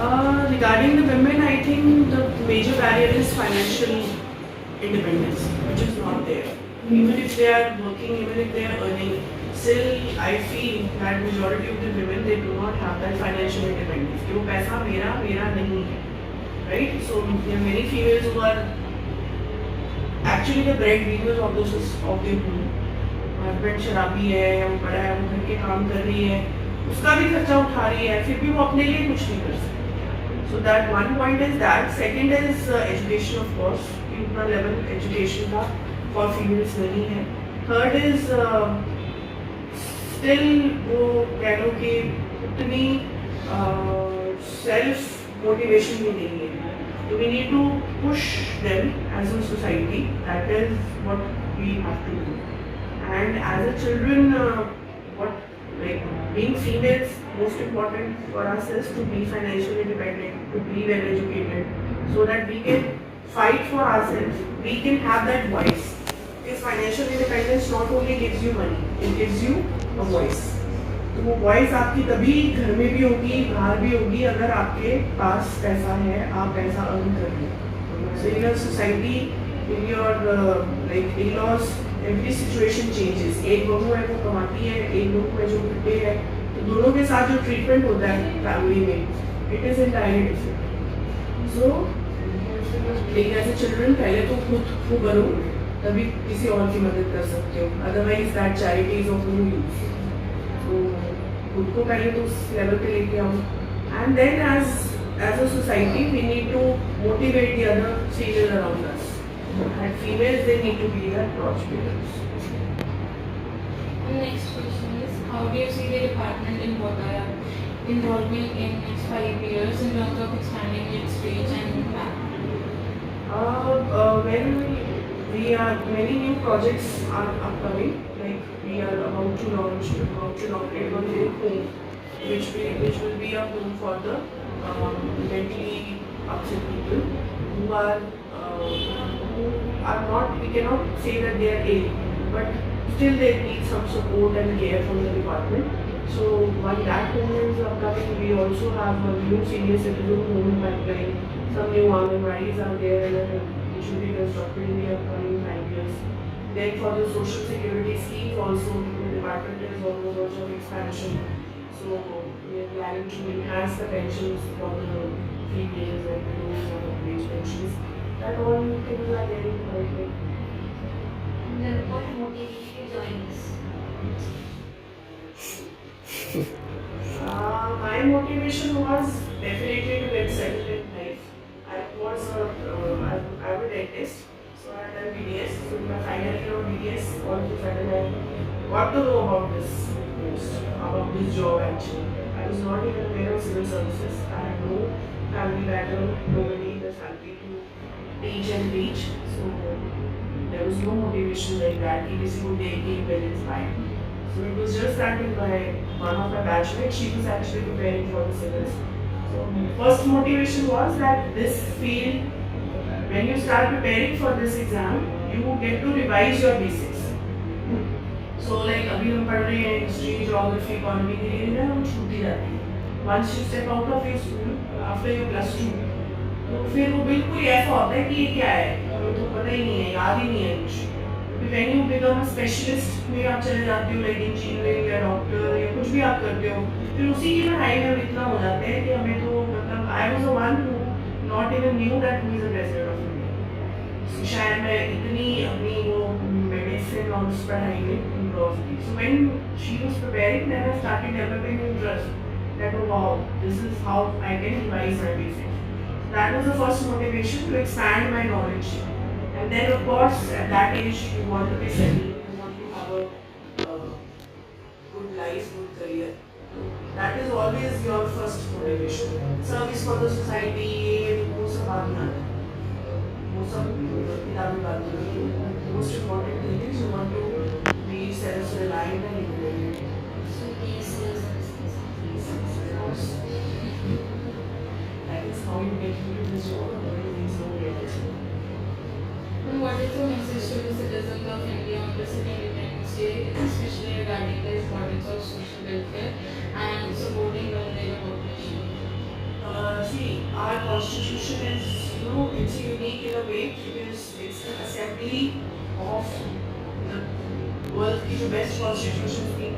Regarding the women, I think the major barrier is financial independence, which is not there. Even if they are working, even if they are earning, still I feel that majority of the women, they do not have that financial independence. कि वो पैसा मेरा नहीं है, right? So there are many females who are actually the breadwinners of their home. Husband शराबी है या वो बड़ा है, वो घर के काम कर रही है, उसका भी खर्चा उठा रही है, फिर भी वो अपने लिए कुछ नहीं कर सकती. So that one point is that. Second is education, of course. उतना level education का for females नहीं है. Third is still वो कह लो कि उतनी self motivation भी नहीं है. So we need to push them as a society. That is what we have to do. And as a children, being females, most important for us is to be financially independent, to be well educated, so that we can fight for ourselves, we can have that voice. Because financial independence not only gives you money, it gives you a voice. तो वो voice आपकी तभी घर में भी होगी, बाहर भी होगी, अगर आपके पास पैसा है, आप पैसा earn कर रहे हो. So in a society, in your in-laws, every situation changes. एक बहू है वो कमाती है, एक बहू है जो घटे है, तो दोनों के साथ जो ट्रीटमेंट होता है फैमिली में, it is entirely different. So लेकिन ऐसे चिल्ड्रन पहले तो खुद बनो, तभी किसी और की मदद कर सकते हो. Otherwise that charity is of no use. तो खुद को पहले तो उस लेवल पे लेके आओ, and then as a society we need to motivate the other female around us. And females, they need to be their torch bearers. The next question is, how do you see the department in Bodhgaya evolving in next 5 years in terms of expanding its reach and impact? When many new projects are upcoming, like we are about to inaugurate one new home, which will be a home for the mentally upset people who are not, we cannot say that they are ill, but still they need some support and care from the department. So while that home is upcoming, we also have a new senior citizen home pipeline. Some new Anganwadis are there and it should be constructed in the upcoming 5 years. Then for the social security schemes also, the department is on the verge of expansion. So we are planning to enhance the pensions for the females and widows and old age pensions. That all things are there in the pipeline. Then what motivated you to join this? My motivation was definitely to get settled in life. I'm a dentist, so I had done BDS. So in my final year of BDS, all of a sudden I got to know about this post, about this job actually. I was not even aware of civil services. I had no family background, nobody in the family to teach and reach. So there was no motivation like that. EDC would take me well inspired. So it was just that in one of my batchmates, she was actually preparing for the civils. So first motivation was that this field, when you start preparing for this exam, you get to revise your basics. So like अभी हम पढ़ रहे हैं history, geography, economy के लिए ना हम छूटी जाती है. Once you step out of your school, after your +2, तो फिर वो बिल्कुल ऐसा होता है कि ये क्या है, हमें तो पता ही नहीं है, याद ही नहीं है कुछ. When you become a specialist में आप चले जाते हो, like engineering या doctor या कुछ भी आप करते हो, फिर उसी की पढ़ाई में हम इतना हो जाते हैं कि हमें तो मतलब I was the one who not even knew that who is the president of India. शायद मैं इतनी अपनी वो medicine और उस पढ़ाई में involved थी. So when she was preparing, then I started developing interest that oh wow, this is how I can revise my basics. That was the first motivation to expand my knowledge. And then of course at that age you want to be settled, you want to have a good life, good career. That is always your first motivation. Service for the society, वो सब बात ना, वो सब किताबी बात नहीं. Most important thing is you want to be self-reliant and independent. So yes, That is how you get into this job. Otherwise you don't get it. And what is your message to the citizens of India on this Independence Day, especially regarding the importance of social welfare and supporting vulnerable population? See, history of world की जो best constitution थी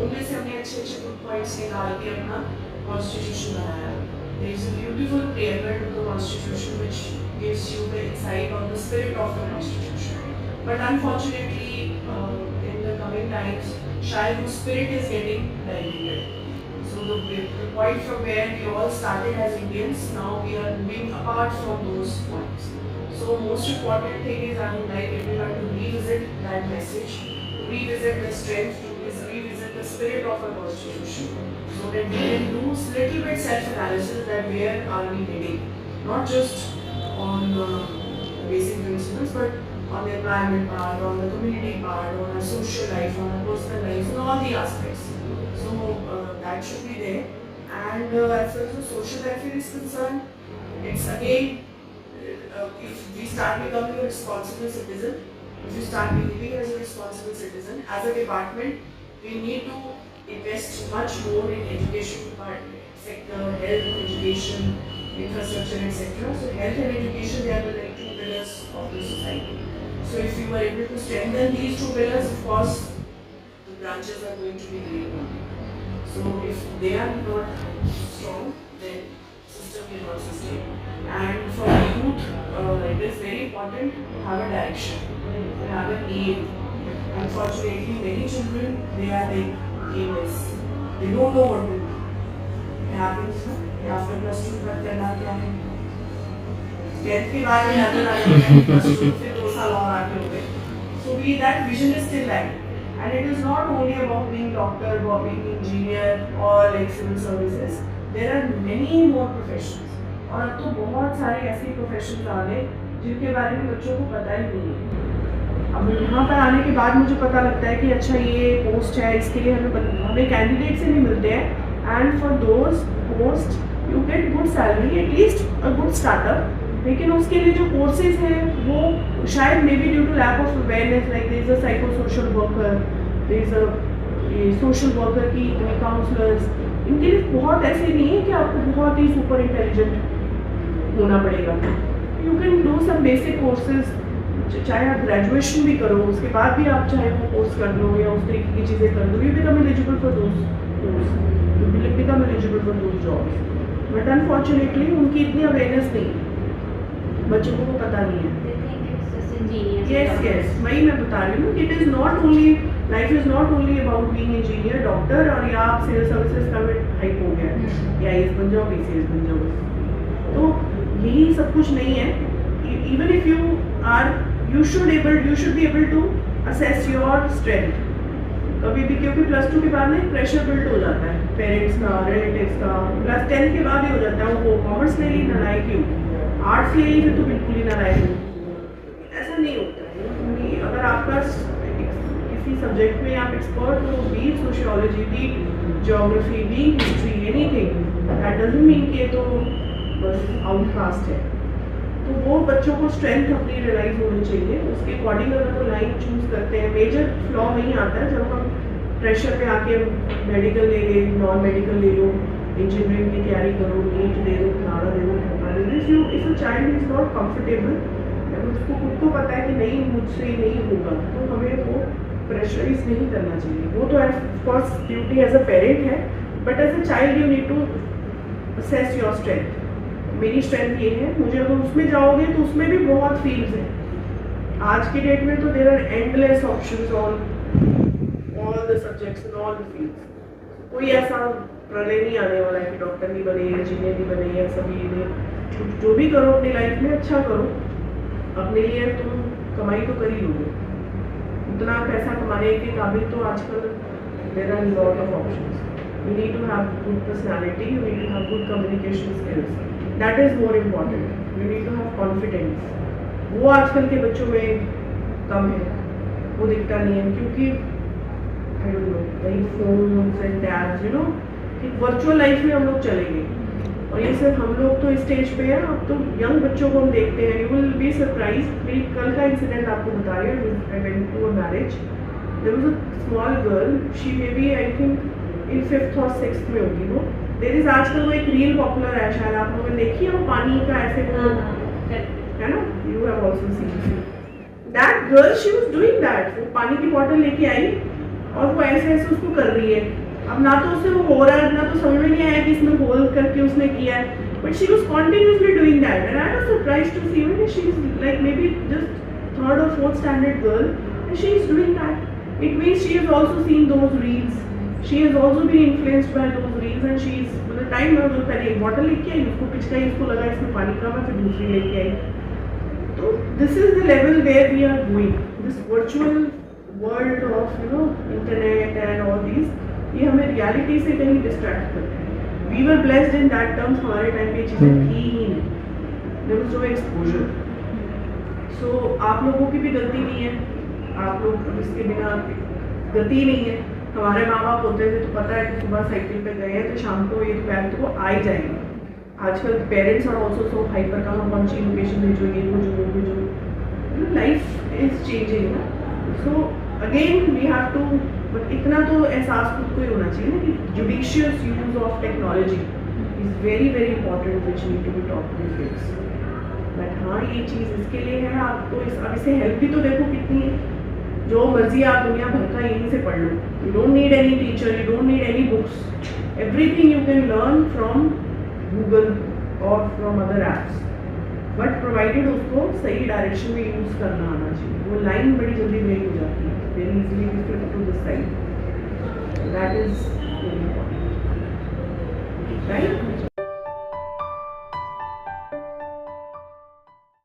उनमें से हमने अच्छे अच्छे good points निकाल के अपना कॉन्स्टिट्यूशन बनाया. There is a beautiful preamble to the constitution which gives you the insight on the spirit of the constitution. But unfortunately, in the coming times, शायद वो spirit is getting diluted. So the point from where we all started as Indians, now we are moving apart from those points. So most important thing is I would like everyone to revisit that message, revisit the strength, revisit the spirit of our constitution, so that we can do little bit self-analysis that where are we heading, not just on basic principles, but on the environment part, on the community part, on our social life, on our personal life, on all the aspects. So that should be there. And as far as the social welfare is concerned, it's again, if we start becoming a responsible citizen, if you start behaving as a responsible citizen, as a department, we need to invest much more in education sector, health, education, infrastructure, etc. So health and education, they are the like two pillars of the society. So if you are able to strengthen these two pillars, of course, the branches are going to be great. So if they are not strong, then system will not sustain. And for youth, it is very important to have a direction, to have an aim. Unfortunately, many children, they are like aimless. They don't know what to do. It happens after plus 2 तक करना क्या है. 10th के बाद में नजर आ जाता है plus 2 फिर 2 साल और आगे हो गए. So that vision is still lacking. And it is not only about being doctor or being engineer or like civil services. There are many more professions. और अब तो बहुत सारे ऐसे प्रोफेशंस आ गए जिनके बारे में बच्चों को पता ही नहीं है. अब यहाँ पर आने के बाद मुझे पता लगता है कि अच्छा ये पोस्ट है, इसके लिए हमें कैंडिडेट से भी मिलते हैं. And for those post you get good salary, at least a good startup. लेकिन उसके लिए जो कोर्सेज हैं वो शायद may be due to lack of awareness, like there is a psycho social worker, there is a social worker की counsellors, इनके लिए बहुत ऐसे नहीं है कि आपको बहुत ही सुपर इंटेलिजेंट होना पड़ेगा. You can do some basic courses, चाहे आप ग्रेजुएशन भी करो उसके बाद भी आप चाहे वो कोर्स कर लो या उस तरीके की चीज़ें कर लो, you become eligible for those course, you become eligible for those jobs. But unfortunately उनकी इतनी अवेयरनेस नहीं है, बच्चों को पता नहीं है. Yes, yes, वही मैं बता रही हूँ. It is not only, life is not only about being engineer, doctor, और या आप सिविल सर्विसेज का हाइप हो गया या IAS बन जाओ, BCS बन जाओ. तो यही सब कुछ नहीं है. Even if you are, you should be able to assess your strength. कभी भी, क्योंकि प्लस 2 के बाद ना एक प्रेशर बिल्ड हो जाता है पेरेंट्स का, रिलेटिव्स का. प्लस 10 के बाद ही हो जाता है वो कॉमर्स ले ली नालायक क्यों, आर्ट्स ले ली फिर तो बिल्कुल ही नालायक हो. ऐसा नहीं होता है. अगर आपका किसी सब्जेक्ट में आप एक्सपर्ट हो, be sociology, be geography, be history, anything, that doesn't mean कि तो बस आउटकास्ट है. तो वो बच्चों को स्ट्रेंथ अपनी रियलाइज होनी चाहिए. उसके अकॉर्डिंग अगर वो लाइन चूज करते हैं, मेजर फ्लॉ वहीं आता है जब हम प्रेशर पे आके मेडिकल ले ले, नॉन मेडिकल ले लो, इंजीनियरिंग की तैयारी करो, नीट दे दो, नारा दे दो, if a child is not comfortable, अगर उसको खुद को पता है कि नहीं मुझसे नहीं होगा, तो हमें वो प्रेशराइज नहीं करना चाहिए. वो तो of course duty as a parent है, but as a child you need to assess your strength. मेरी स्ट्रेंथ ये है, मुझे अगर उसमें जाओगे तो उसमें भी बहुत फील्ड्स हैं. आज की डेट में तो there are endless options on all the subjects in all the fields. कोई ऐसा प्रलय नहीं आने वाला है कि डॉक्टर नहीं बने, इंजीनियर नहीं बने, या सभी ने जो भी करो अपनी लाइफ में अच्छा करो. अपने लिए तुम कमाई तो कर ही लोगे. उतना पैसा कमाने के काबिल तो आजकल there are lot of options. You need to have good personality, you need to have good communication skills. That is more important. You need to have confidence. वो आजकल के बच्चों में कम है, वो दिखता नहीं है क्योंकि I don't know, वही phones and tabs, you know, कि वर्चुअल लाइफ में हम लोग चलेंगे. और ये सिर्फ हम लोग तो स्टेज पे हैं, अब तो यंग बच्चों को हम देखते हैं. You will be surprise. मेरी कल का इंसिडेंट आपको बता रही हूँ. I went to a marriage. There was a small girl, she may be I think in 5th और 6th में होगी वो. देयर इज आजकल वो एक रील पॉपुलर है, शायद आप लोगों ने देखी है, वो पानी का ऐसे वो है ना, you have also seen that girl she was doing that, वो पानी की बॉटल लेके आई और वो ऐसे ऐसे उसको कर रही है। अब ना तो उससे वो हो रहा है, ना तो समझ में नहीं आया कि इसमें होल करके उसने किया है, but she was continuously doing that and I was surprised to see when she is like may be just third or fourth standard girl and she is doing that. It means she has also seen those reels, she has also been influenced by those reels and she is मतलब time में वो पहले एक bottle लेके आई, उसको पिचकाई, उसको लगा इसमें पानी कम है, फिर दूसरी लेके आई। तो this is the level where we are going, this virtual world of internet and all these, ये हमें रियलिटी से कहीं डिस्ट्रैक्ट करते हैं। We were blessed in that terms, हमारे टाइम पे ये चीज़ें थी ही नहीं, there was no exposure. So आप लोगों की भी गलती नहीं है, आप लोग इसके बिना गलती नहीं है। हमारे माँ बाप होते थे तो पता है कि सुबह साइकिल पे गए हैं तो शाम को ये बैग तो वो आ ही जाएंगे। आजकल parents are also so hyper, कहाँ कौन सी लोकेशन भेजो, ये भेजो वो भेजो, लाइफ इज चेंजिंग ना। So again we have to, but इतना तो एहसास खुद को ही होना चाहिए ना कि judicious use of technology is very very important, which need to be taught to kids. But हाँ ये चीज़ इसके लिए है, आपको अब इसे हेल्प भी तो देखो कितनी है, जो मर्जी आप दुनिया भर का यहीं से पढ़ लो, you don't need any teacher, you don't need any books, everything you can learn from Google और from other apps, but provided उसको सही डायरेक्शन में यूज़ करना आना चाहिए। वो लाइन बड़ी जल्दी ब्रेक हो जाती है, very easily to this side, that is very important.